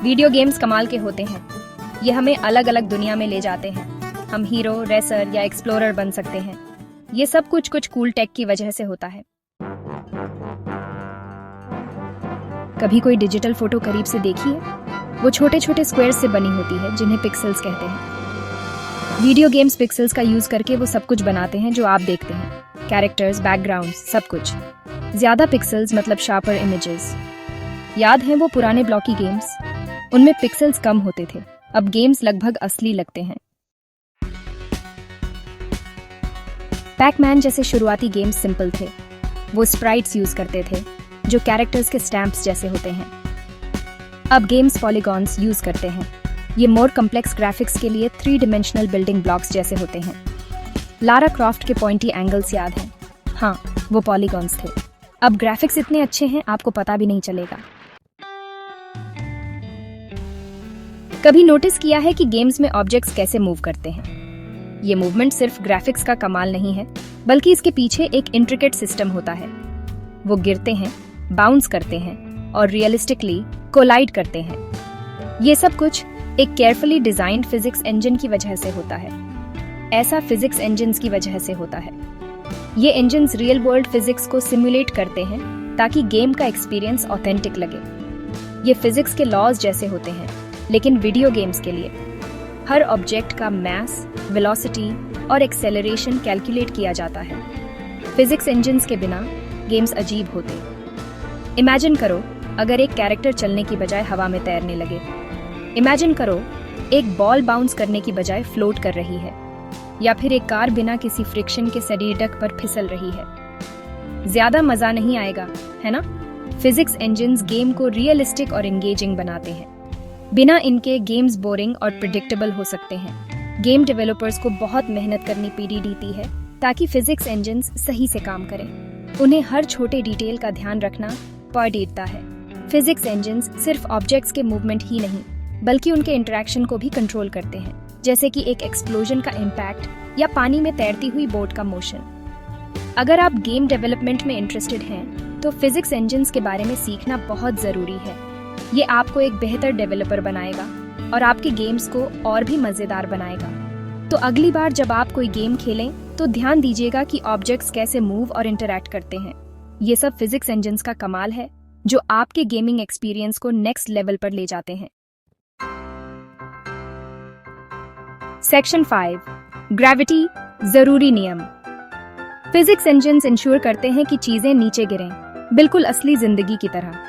Video games कमाल के होते हैं। ये हमें अलग अलग दुनिया में ले जाते हैं। हम हीरो, रेसर या एक्सप्लोरर बन सकते हैं। ये सब कुछ कूल टेक की वजह से होता है। कभी कोई डिजिटल फोटो करीब से देखी है? वो छोटे छोटे स्क्वायर्स से बनी होती है जिन्हें पिक्सेल्स कहते हैं। वीडियो गेम्स पिक्सेल्स का यूज करके वो सब कुछ बनाते हैं जो आप देखते हैं। कैरेक्टर्स, बैकग्राउंड्स, सब कुछ। ज्यादा पिक्सेल्स मतलब शार्पर इमेजेस। याद हैं वो पुराने ब्लॉकी गेम्स? उनमें पिक्सेल्स कम होते थे। अब गेम्स लगभग असली लगते हैं। पैकमैन जैसे शुरुआती गेम्स सिंपल थे। वो स्प्राइट्स यूज करते थे जो कैरेक्टर्स के स्टैम्प्स जैसे होते हैं। अब गेम्स पॉलीगॉन्स यूज करते हैं। ये मोर कॉम्प्लेक्स ग्राफिक्स के लिए 3 डायमेंशनल बिल्डिंग ब्लॉक्स जैसे होते हैं। लारा क्रॉफ्ट के पॉइंटी एंगल्स याद हैं? हाँ, वो पॉलीगॉन्स थे। अब ग्राफिक्स इतने अच्छे हैं आपको पता भी नहीं चलेगा। कभी नोटिस किया है कि गेम्स में ऑब्जेक्ट्स कैसे मूव करते हैं? ये मूवमेंट सिर्फ ग्राफिक्स का कमाल नहीं है, बल्कि इसके पीछे एक इंट्रिकेट सिस्टम होता है। वो गिरते हैं, बाउंस करते हैं और रियलिस्टिकली कोलाइड करते हैं। ये सब कुछ एक केयरफुली डिजाइन्ड फिजिक्स इंजन की वजह से होता है। ऐसा फिजिक्स इंजन्स की वजह से होता है। ये इंजन्स रियल वर्ल्ड फिजिक्स को सिमुलेट करते हैं ताकि गेम का एक्सपीरियंस ऑथेंटिक लगे। ये फिजिक्स के लॉज जैसे होते हैं, लेकिन वीडियो गेम्स के लिए। हर ऑब्जेक्ट का मास, वेलोसिटी और एक्सेलरेशन कैलकुलेट किया जाता है। फिजिक्स इंजन्स के बिना गेम्स अजीब होते। इमेजिन करो अगर एक कैरेक्टर चलने की बजाय हवा में तैरने लगे। इमेजिन करो एक बॉल बाउंस करने की बजाय फ्लोट कर रही है, या फिर एक कार बिना किसी फ्रिक्शन के सड़क पर फिसल रही है। ज्यादा मजा नहीं आएगा, है ना? फिजिक्स इंजन्स गेम को रियलिस्टिक और एंगेजिंग बनाते हैं। बिना इनके गेम्स बोरिंग और प्रिडिक्टेबल हो सकते हैं। गेम डेवलपर्स को बहुत मेहनत करनी पड़ती है ताकि फिजिक्स इंजन्स सही से काम करें। उन्हें हर छोटे डिटेल का ध्यान रखना पड़ता है। फिजिक्स इंजन्स सिर्फ ऑब्जेक्ट्स के मूवमेंट ही नहीं, बल्कि उनके इंटरेक्शन को भी कंट्रोल करते हैं, जैसे कि एक एक्सप्लोजन का इम्पैक्ट या पानी में तैरती हुई बोट का मोशन। अगर आप गेम डेवलपमेंट में इंटरेस्टेड हैं, तो फिजिक्स इंजन्स के बारे में सीखना बहुत जरूरी है। ये आपको एक बेहतर डेवलपर बनाएगा और आपके गेम्स को और भी मजेदार बनाएगा। तो अगली बार जब आप कोई गेम खेलें, तो ध्यान दीजिएगा कि ऑब्जेक्ट्स कैसे मूव और इंटरैक्ट करते हैं। ये सब फिजिक्स इंजन्स का कमाल है जो आपके गेमिंग एक्सपीरियंस को नेक्स्ट लेवल पर ले जाते हैं। सेक्शन 5, ग्रेविटी जरूरी नियम। फिजिक्स इंजन्स इंश्योर करते हैं कि चीजें नीचे गिरें, बिल्कुल असली जिंदगी की तरह।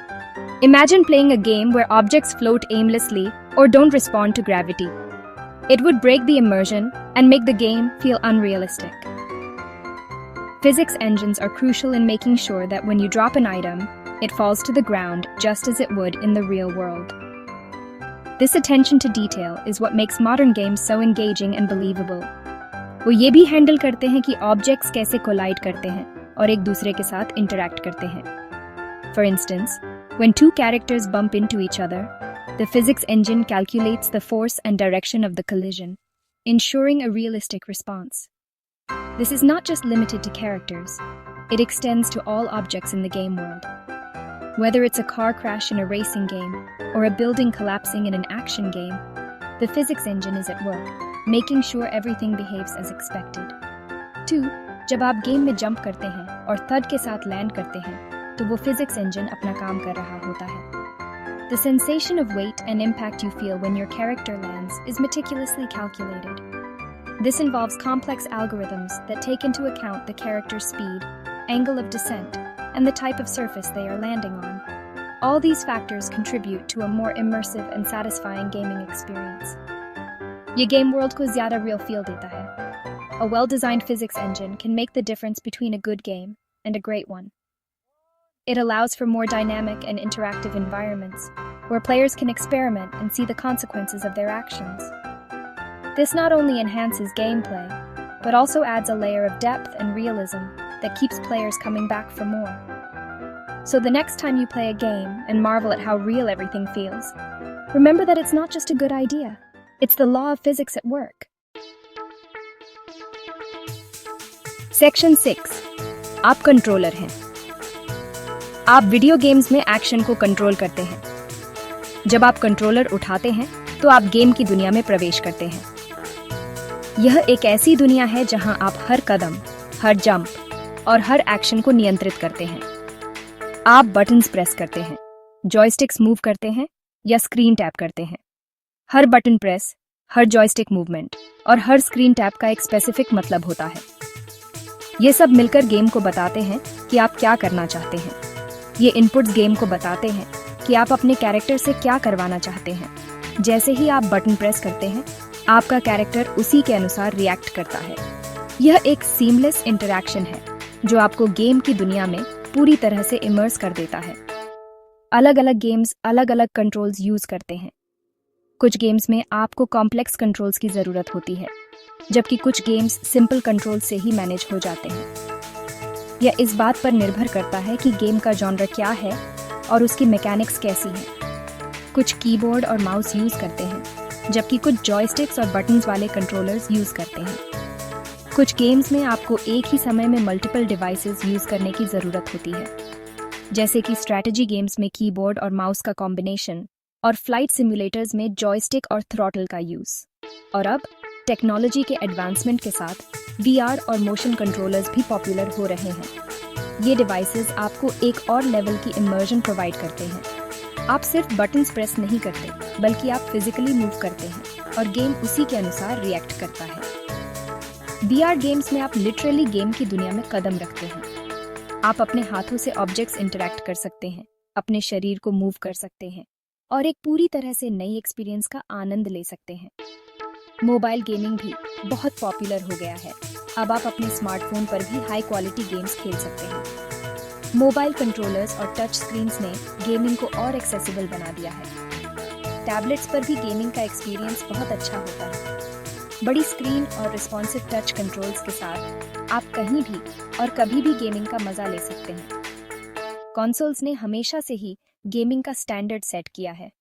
Imagine playing a game where objects float aimlessly or don't respond to gravity. It would break the immersion and make the game feel unrealistic. Physics engines are crucial in making sure that when you drop an item, it falls to the ground just as it would in the real world. This attention to detail is what makes modern games so engaging and believable. वो ये भी handle करते हैं कि objects कैसे collide करते हैं और एक दूसरे के साथ इंटरैक्ट करते हैं। For instance, when two characters bump into each other, the physics engine calculates the force and direction of the collision, ensuring a realistic response. This is not just limited to characters, it extends to all objects in the game world. Whether it's a car crash in a racing game or a building collapsing in an action game, the physics engine is at work, making sure everything behaves as expected. 2. जब आप game में jump करते हैं और थड के साथ land करते हैं, तो वो फिजिक्स इंजन अपना काम कर रहा होता है। The sensation of weight and impact you feel when your character lands is meticulously calculated. This involves complex algorithms that take into account the character's speed, angle of descent, and the type of surface they are landing on. All these factors contribute to a more immersive and satisfying gaming experience. ये game world को ज़्यादा real feel देता है। A well-designed physics engine can make the difference between a good game and a great one. It allows for more dynamic and interactive environments, where players can experiment and see the consequences of their actions. This not only enhances gameplay, but also adds a layer of depth and realism that keeps players coming back for more. So the next time you play a game and marvel at how real everything feels, remember that it's not just a good idea, it's the law of physics at work. Section 6, आप controller हैं। आप video games में action को control करते हैं। जब आप controller उठाते हैं तो आप गेम की दुनिया में प्रवेश करते हैं। यह एक ऐसी दुनिया है जहां आप हर कदम, हर जंप और हर एक्शन को नियंत्रित करते हैं। आप बटन्स प्रेस करते हैं, जॉयस्टिक्स मूव करते हैं या स्क्रीन टैप करते हैं। हर बटन प्रेस, हर जॉयस्टिक मूवमेंट और हर स्क्रीन टैप का एक स्पेसिफिक मतलब होता है। ये सब मिलकर गेम को बताते हैं कि आप क्या करना चाहते हैं। ये इनपुट्स गेम को बताते हैं कि आप अपने कैरेक्टर से क्या करवाना चाहते हैं। जैसे ही आप बटन प्रेस करते हैं, आपका कैरेक्टर उसी के अनुसार रिएक्ट करता है। यह एक सीमलेस इंटरैक्शन है जो आपको गेम की दुनिया में पूरी तरह से इमर्स कर देता है। अलग अलग गेम्स अलग अलग कंट्रोल्स यूज करते हैं। कुछ गेम्स में आपको कॉम्प्लेक्स कंट्रोल्स की जरूरत होती है, जबकि कुछ गेम्स सिंपल कंट्रोल से ही मैनेज हो जाते हैं। यह इस बात पर निर्भर करता है कि गेम का जॉनर क्या है और उसकी मैकेनिक्स कैसी हैं। कुछ कीबोर्ड और माउस यूज करते हैं, जबकि कुछ जॉयस्टिक्स और बटन्स वाले कंट्रोलर्स यूज करते हैं। कुछ गेम्स में आपको एक ही समय में मल्टीपल डिवाइसेस यूज करने की जरूरत होती है, जैसे कि स्ट्रैटेजी गेम्स में कीबोर्ड और माउस का कॉम्बिनेशन और फ्लाइट सिमुलेटर्स में जॉयस्टिक और थ्रॉटल का यूज। और अब टेक्नोलॉजी के एडवांसमेंट के साथ VR और मोशन कंट्रोलर्स भी पॉपुलर हो रहे हैं। ये डिवाइसेस आपको एक और लेवल की इमर्जन प्रोवाइड करते हैं। आप सिर्फ बटन्स प्रेस नहीं करते, बल्कि आप फिजिकली मूव करते हैं और गेम उसी के अनुसार रिएक्ट करता है। VR गेम्स में आप लिटरली गेम की दुनिया में कदम रखते हैं। आप अपने हाथों से ऑब्जेक्ट्स इंटरैक्ट कर सकते हैं, अपने शरीर को मूव कर सकते हैं और एक पूरी तरह से नई एक्सपीरियंस का आनंद ले सकते हैं। मोबाइल गेमिंग भी बहुत पॉपुलर हो गया है। अब आप अपने स्मार्टफोन पर भी हाई क्वालिटी गेम्स खेल सकते हैं। मोबाइल कंट्रोलर्स और टच स्क्रीन्स ने गेमिंग को और एक्सेसिबल बना दिया है। टैबलेट्स पर भी गेमिंग का एक्सपीरियंस बहुत अच्छा होता है। बड़ी स्क्रीन और रिस्पॉन्सिव टच कंट्रोल्स के साथ आप कहीं भी और कभी भी गेमिंग का मजा ले सकते हैं। कंसोल्स ने हमेशा से ही गेमिंग का स्टैंडर्ड सेट किया है।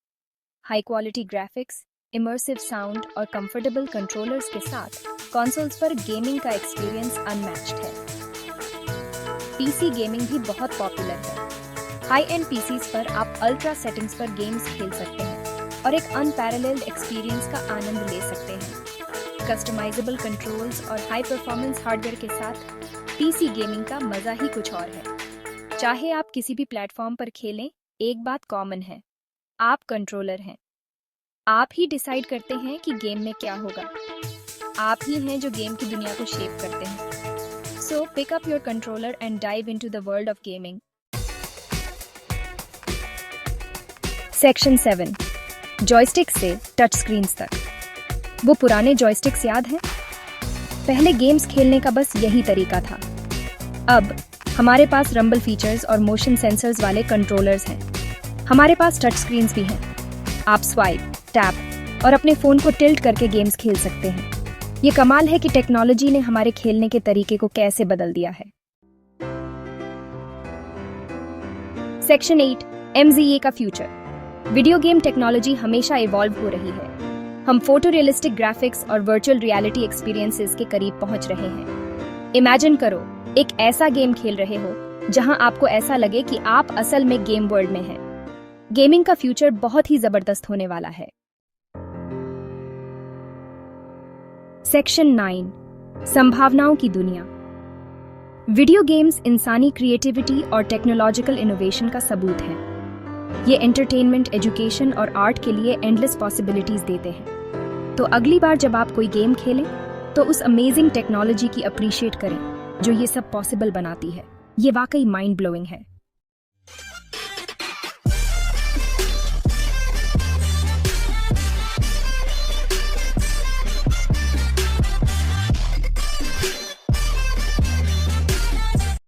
High quality graphics, immersive sound और कंफर्टेबल कंट्रोलर्स के साथ कंसोल्स पर गेमिंग का एक्सपीरियंस अनमैच्ड है। पीसी गेमिंग भी बहुत पॉपुलर है। हाई एंड पीसीज पर आप अल्ट्रा सेटिंग्स पर गेम्स खेल सकते हैं और एक अनपैरेलल्ड एक्सपीरियंस का आनंद ले सकते हैं। कस्टमाइजेबल कंट्रोल्स और हाई परफॉर्मेंस हार्डवेयर के साथ पीसी गेमिंग का मजा ही कुछ और है। चाहे आप किसी भी प्लेटफॉर्म पर खेलें, एक बात कॉमन है, आप कंट्रोलर हैं। आप ही डिसाइड करते हैं कि गेम में क्या होगा। आप ही हैं जो गेम की दुनिया को शेप करते हैं। So pick up your controller and dive into the world of gaming. Section 7, joystick से टच स्क्रीन्स तक। वो पुराने जॉयस्टिक्स याद हैं? पहले गेम्स खेलने का बस यही तरीका था। अब हमारे पास रंबल फीचर्स और मोशन सेंसर्स वाले कंट्रोलर्स हैं। हमारे पास टच स्क्रीन्स भी हैं। आप स्वाइप, टैप और अपने फोन को टिल्ट करके गेम्स खेल सकते हैं। ये कमाल है कि टेक्नोलॉजी ने हमारे खेलने के तरीके को कैसे बदल दिया है। सेक्शन 8, MZA का फ्यूचर। वीडियो गेम टेक्नोलॉजी हमेशा इवॉल्व हो रही है। हम फोटो रियलिस्टिक ग्राफिक्स और वर्चुअल रियलिटी एक्सपीरियंसेस के करीब पहुंच रहे हैं। इमेजिन करो, एक ऐसा गेम खेल रहे हो जहां आपको ऐसा लगे कि आप असल में गेम वर्ल्ड में हैं। गेमिंग का फ्यूचर बहुत ही जबरदस्त होने वाला है। सेक्शन 9, संभावनाओं की दुनिया। वीडियो गेम्स इंसानी क्रिएटिविटी और टेक्नोलॉजिकल इनोवेशन का सबूत हैं। ये एंटरटेनमेंट, एजुकेशन और आर्ट के लिए एंडलेस पॉसिबिलिटीज देते हैं। तो अगली बार जब आप कोई गेम खेलें, तो उस अमेजिंग टेक्नोलॉजी की अप्रिशिएट करें जो ये सब पॉसिबल बनाती है। ये वाकई माइंड ब्लोइंग है।